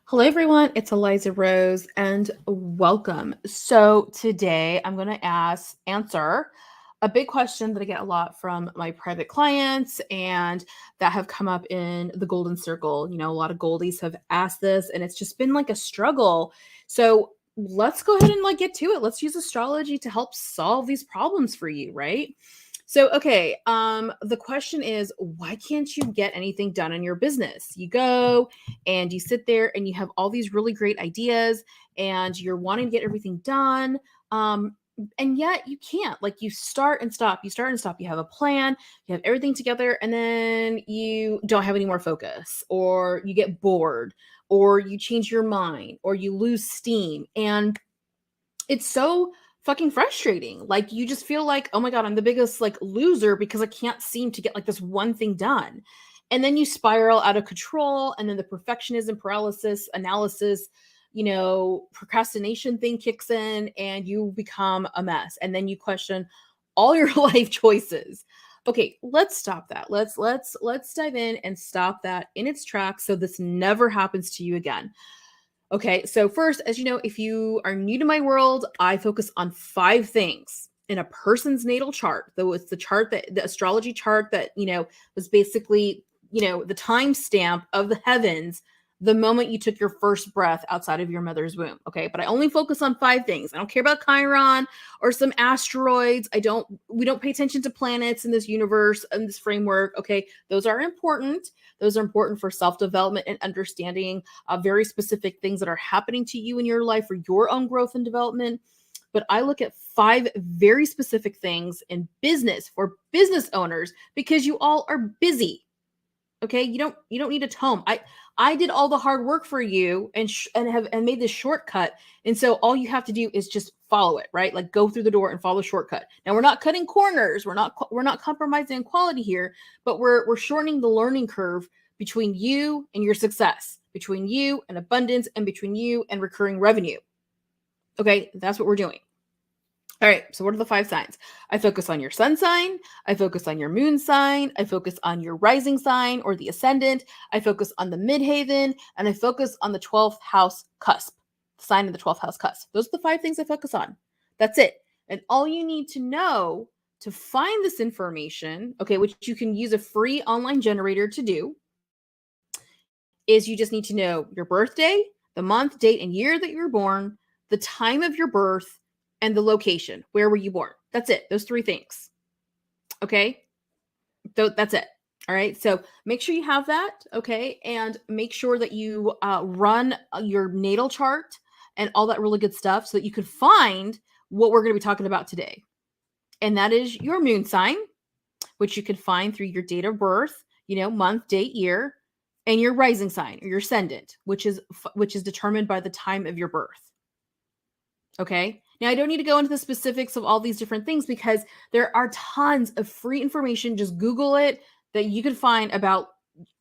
Hello, everyone. It's Eliza Rose, and welcome. So today I'm going to answer a big question that I get a lot from my private clients, and that have come up in the Golden Circle. A lot of Goldies have asked this, and it's just been like a struggle. So let's go ahead and get to it. Let's use astrology to help solve these problems for you, right? So, okay, the question is, why can't you get anything done in your business? You go and you sit there and you have all these really great ideas and you're wanting to get everything done. And yet you can't. Like, you start and stop, you start and stop. You have a plan, you have everything together, and then you don't have any more focus, or you get bored, or you change your mind, or you lose steam. And it's so fucking frustrating. Like, you just feel like, oh my God, I'm the biggest loser because I can't seem to get this one thing done. And then you spiral out of control, and then the perfectionism, paralysis, analysis, procrastination thing kicks in, and you become a mess. And then you question all your life choices. Okay, let's stop that. Let's dive in and stop that in its tracks so this never happens to you again. Okay, so first, as you know, if you are new to my world, I focus on 5 things in a person's natal chart. Though it's the astrology chart that, was basically, the timestamp of the heavens the moment you took your first breath outside of your mother's womb. Okay, but I only focus on 5 things. I don't care about Chiron or some asteroids. We don't pay attention to planets in this universe and this framework. Okay, those are important. Those are important for self-development and understanding very specific things that are happening to you in your life for your own growth and development. But I look at 5 very specific things in business for business owners because you all are busy. Okay, you don't need a tome. I did all the hard work for you and have made this shortcut, and so all you have to do is just follow it, right? Like, go through the door and follow the shortcut. Now, we're not cutting corners, we're not compromising on quality here, but we're shortening the learning curve between you and your success, between you and abundance, and between you and recurring revenue. Okay, that's what we're doing. All right, so what are the 5 signs? I focus on your sun sign, I focus on your moon sign, I focus on your rising sign or the ascendant, I focus on the midheaven, and I focus on the 12th house cusp, the sign of the 12th house cusp. Those are the 5 things I focus on. That's it. And all you need to know to find this information, okay, which you can use a free online generator to do, is you just need to know your birthday, the month, date, and year that you were born, the time of your birth, and the location. Where were you born? That's it. Those 3 things. Okay? That's it. All right. So make sure you have that. Okay. And make sure that you run your natal chart and all that really good stuff so that you could find what we're going to be talking about today. And that is your moon sign, which you can find through your date of birth, month, date, year, and your rising sign or your ascendant, which is determined by the time of your birth. Okay. Now, I don't need to go into the specifics of all these different things because there are tons of free information. Just Google it that you can find about,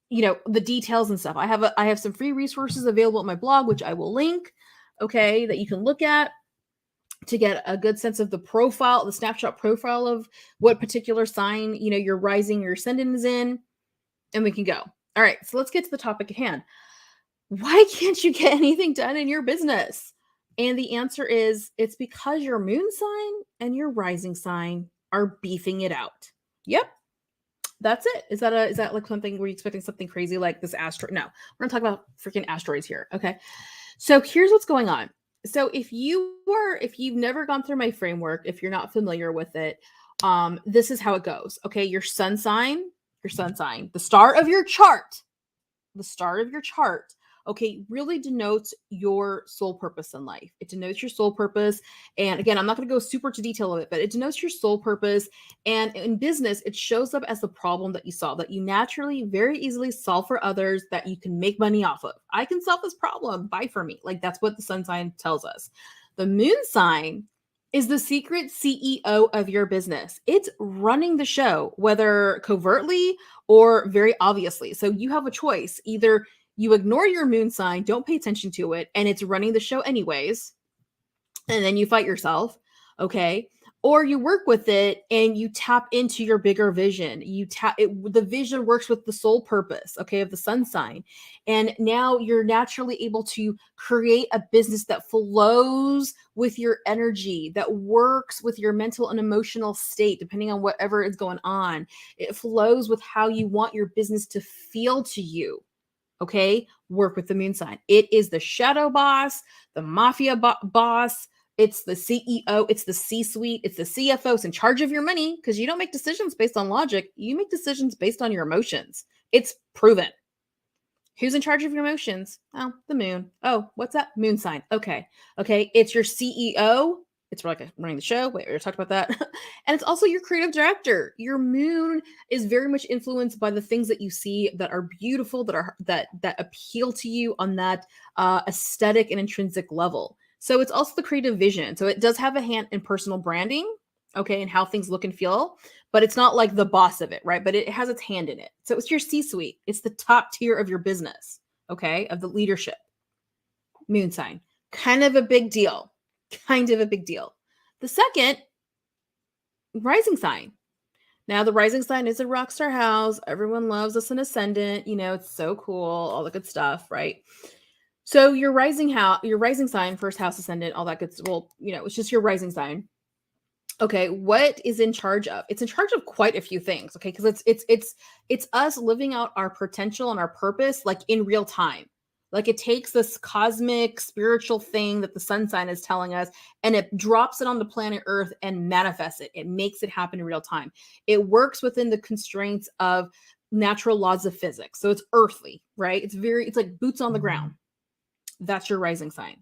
the details and stuff. I have some free resources available at my blog, which I will link. Okay. That you can look at to get a good sense of the snapshot profile of what particular sign, your rising or your ascendant is in. And we can go. All right. So let's get to the topic at hand. Why can't you get anything done in your business? And the answer is, it's because your moon sign and your rising sign are beefing it out. Yep. That's it. Is that like something, were you expecting something crazy like this asteroid? No, we're gonna talk about freaking asteroids here. Okay. So here's what's going on. So if you've never gone through my framework, if you're not familiar with it, this is how it goes. Okay. Your sun sign, the star of your chart, okay, really denotes your soul purpose in life. It denotes your soul purpose. And again, I'm not going to go super to detail of it, but it denotes your soul purpose. And in business, it shows up as the problem that you solve, that you naturally, very easily solve for others, that you can make money off of. I can solve this problem. Buy from me. Like, that's what the sun sign tells us. The moon sign is the secret CEO of your business. It's running the show, whether covertly or very obviously. So you have a choice. Either you ignore your moon sign, don't pay attention to it, and it's running the show anyways, and then you fight yourself, okay? Or you work with it and you tap into your bigger vision. The vision works with the soul purpose, okay, of the sun sign. And now you're naturally able to create a business that flows with your energy, that works with your mental and emotional state, depending on whatever is going on. It flows with how you want your business to feel to you. Okay, work with the moon sign. It is the shadow boss, the mafia boss. It's the CEO, it's the C suite, it's the CFO. It's in charge of your money because you don't make decisions based on logic. You make decisions based on your emotions. It's proven. Who's in charge of your emotions? Oh, the moon. Oh, what's that? Moon sign. Okay. Okay. It's your CEO. It's like running the show. Wait, we talked about that. And it's also your creative director. Your moon is very much influenced by the things that you see that are beautiful, that appeal to you on that aesthetic and intrinsic level. So it's also the creative vision. So it does have a hand in personal branding, okay, and how things look and feel, but it's not like the boss of it, right? But it has its hand in it. So it's your C-suite. It's the top tier of your business, okay, of the leadership. Moon sign. Kind of a big deal. Kind of a big deal. The second, rising sign. Now, the rising sign is a rock star house. Everyone loves us an ascendant. You know, it's so cool, all the good stuff, right? So your rising sign, first house ascendant, all that good stuff. Well, you know, it's just your rising sign. Okay, what is in charge of? It's in charge of quite a few things, okay? Because it's us living out our potential and our purpose like in real time. Like it takes this cosmic spiritual thing that the sun sign is telling us and it drops it on the planet Earth and manifests it. It makes it happen in real time. It works within the constraints of natural laws of physics. So it's earthly, right? It's like boots on the ground. That's your rising sign.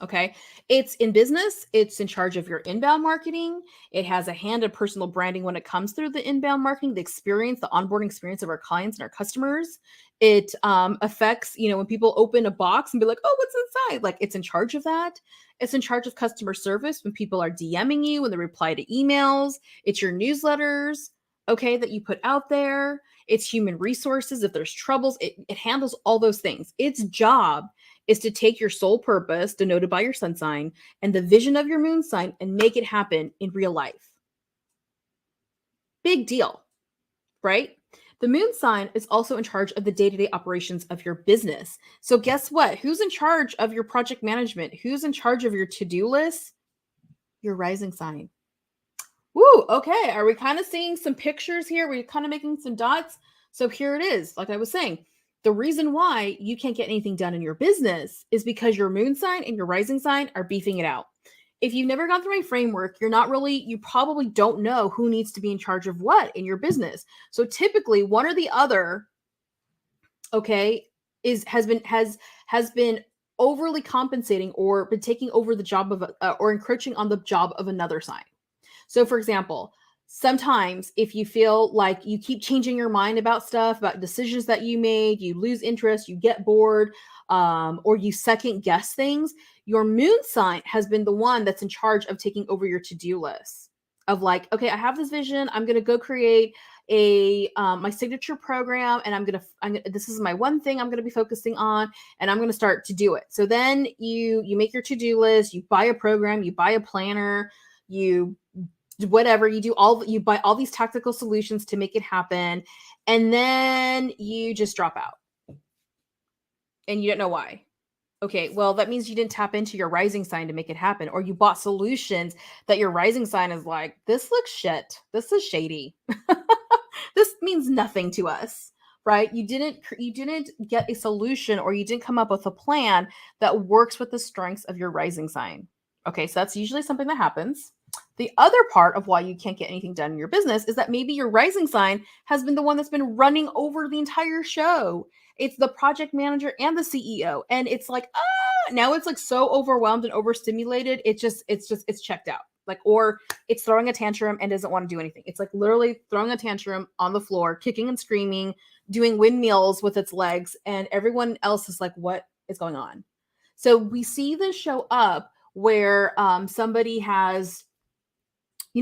Okay. It's in business. It's in charge of your inbound marketing. It has a hand in personal branding when it comes through the inbound marketing, the experience, the onboarding experience of our clients and our customers. It affects, you know, when people open a box and be like, oh, what's inside? Like it's in charge of that. It's in charge of customer service when people are DMing you, when they reply to emails. It's your newsletters, okay, that you put out there. It's human resources. If there's troubles, it handles all those things. Its job is to take your soul purpose denoted by your sun sign and the vision of your moon sign and make it happen in real life. Big deal, right? The moon sign is also in charge of the day-to-day operations of your business. So guess what? Who's in charge of your project management? Who's in charge of your to-do list? Your rising sign. Woo, okay. Are we kind of seeing some pictures here? We're kind of making some dots. So here it is. Like I was saying, the reason why you can't get anything done in your business is because your moon sign and your rising sign are beefing it out. If you've never gone through my framework, you probably don't know who needs to be in charge of what in your business. So typically one or the other, okay, has been overly compensating or been taking over the job of or encroaching on the job of another sign. So, for example, sometimes if you feel like you keep changing your mind about stuff, about decisions that you made, you lose interest, you get bored, or you second guess things, your moon sign has been the one that's in charge of taking over your to-do list of like, okay, I have this vision. I'm going to go create my signature program and this is my one thing I'm going to be focusing on and I'm going to start to do it. So then you make your to-do list, you buy a program, you buy a planner, you whatever you buy all these tactical solutions to make it happen and then you just drop out and you don't know why. Okay, well that means you didn't tap into your rising sign to make it happen, or you bought solutions that your rising sign is like, this looks shit, this is shady. This means nothing to us, right? You didn't get a solution or you didn't come up with a plan that works with the strengths of your rising sign. Okay, so that's usually something that happens. The other part of why you can't get anything done in your business is that maybe your rising sign has been the one that's been running over the entire show. It's the project manager and the CEO. And it's like, now it's like so overwhelmed and overstimulated. It's checked out. Like, or it's throwing a tantrum and doesn't want to do anything. It's like literally throwing a tantrum on the floor, kicking and screaming, doing windmills with its legs. And everyone else is like, what is going on? So we see this show up where somebody has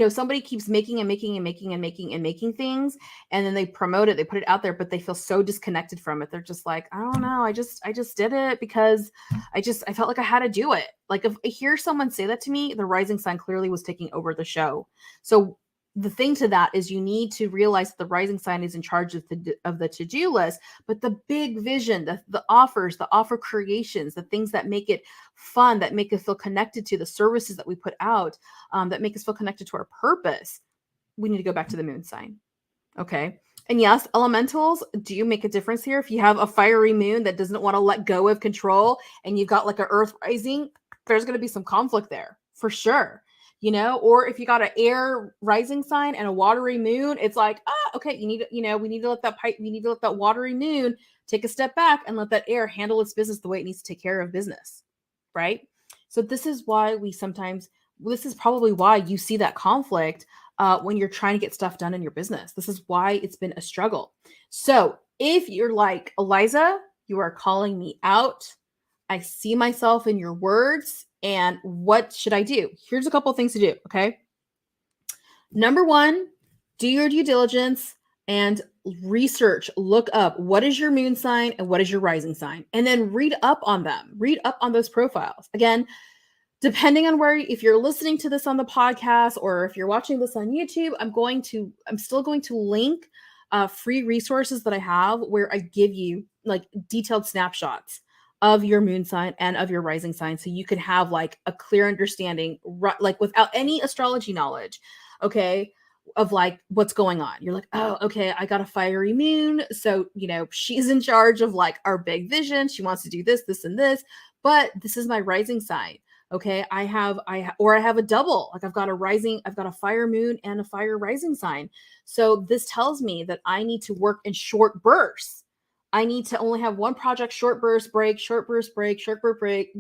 somebody keeps making and making and making and making and making things, and then they promote it, they put it out there, but they feel so disconnected from it. They're just like, I don't know, I just did it because I felt like I had to do it. Like, if I hear someone say that to me, the rising sign clearly was taking over the show. So the thing to that is you need to realize that the rising sign is in charge of the to-do list, but the big vision, the offers, the offer creations, the things that make it fun, that make us feel connected to the services that we put out, that make us feel connected to our purpose, we need to go back to the moon sign. Okay. And yes, elementals do make a difference here. If you have a fiery moon that doesn't want to let go of control, and you've got like an earth rising, there's going to be some conflict there for sure. Or if you got an air rising sign and a watery moon, it's like, okay, we need to let that watery moon take a step back and let that air handle its business the way it needs to take care of business. Right. So this is probably why you see that conflict when you're trying to get stuff done in your business. This is why it's been a struggle. So if you're like, Eliza, you are calling me out, I see myself in your words, and what should I do? Here's a couple of things to do, okay? Number one, do your due diligence and research, look up what is your moon sign and what is your rising sign, and then read up on them. Read up on those profiles. Again, depending on if you're listening to this on the podcast or if you're watching this on YouTube, I'm still going to link free resources that I have where I give you like detailed snapshots of your moon sign and of your rising sign, so you can have like a clear understanding, like without any astrology knowledge, okay, of like what's going on. You're like, oh, okay, I got a fiery moon, so she's in charge of like our big vision. She wants to do this, this, and this, but this is my rising sign. Okay, I have a double. Like I've got a fire moon and a fire rising sign. So this tells me that I need to work in short bursts. I need to only have one project, short burst break, short burst break, short burst break,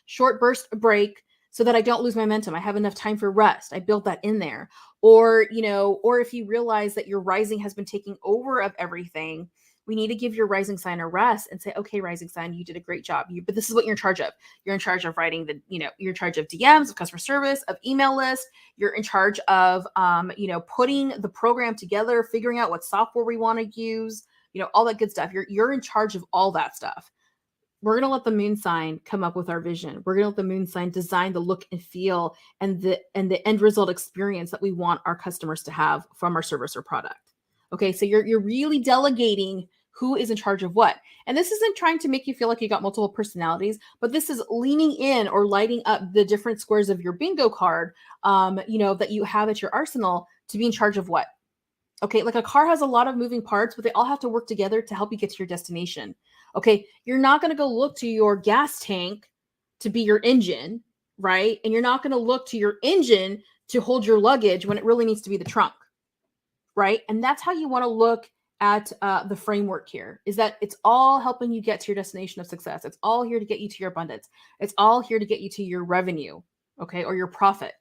short burst break, so that I don't lose momentum. I have enough time for rest. I built that in there. Or if you realize that your rising has been taking over of everything, we need to give your rising sign a rest and say, okay, rising sign, you did a great job. But this is what you're in charge of. You're in charge of writing you're in charge of DMs, of customer service, of email list. You're in charge of, putting the program together, figuring out what software we want to use, all that good stuff. You're in charge of all that stuff. We're going to let the moon sign come up with our vision. We're going to let the moon sign design the look and feel and the end result experience that we want our customers to have from our service or product. Okay, so you're really delegating who is in charge of what. And this isn't trying to make you feel like you got multiple personalities, but this is leaning in or lighting up the different squares of your bingo card, that you have at your arsenal to be in charge of what. Okay, like a car has a lot of moving parts, but they all have to work together to help you get to your destination. Okay, you're not going to go look to your gas tank to be your engine, right? And you're not going to look to your engine to hold your luggage when it really needs to be the trunk, right? And that's how you want to look at the framework here, is that it's all helping you get to your destination of success. It's all here to get you to your abundance. It's all here to get you to your revenue, okay, or your profit.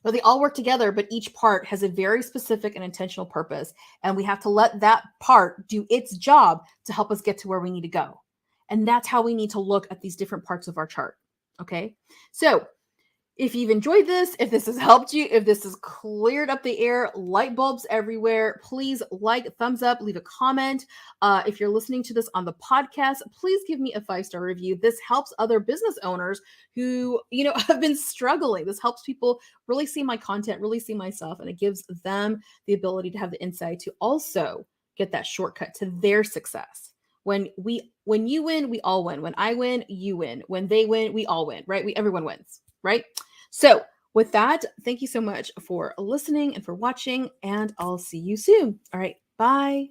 But they all work together, but each part has a very specific and intentional purpose. And we have to let that part do its job to help us get to where we need to go. And that's how we need to look at these different parts of our chart. Okay. So if you've enjoyed this, if this has helped you, if this has cleared up the air, light bulbs everywhere, please like, thumbs up, leave a comment. If you're listening to this on the podcast, please give me a 5-star review. This helps other business owners who, have been struggling. This helps people really see my content, really see myself, and it gives them the ability to have the insight to also get that shortcut to their success. When you win, we all win. When I win, you win. When they win, we all win, right? Everyone wins, right? So with that, thank you so much for listening and for watching, and I'll see you soon. All right. Bye.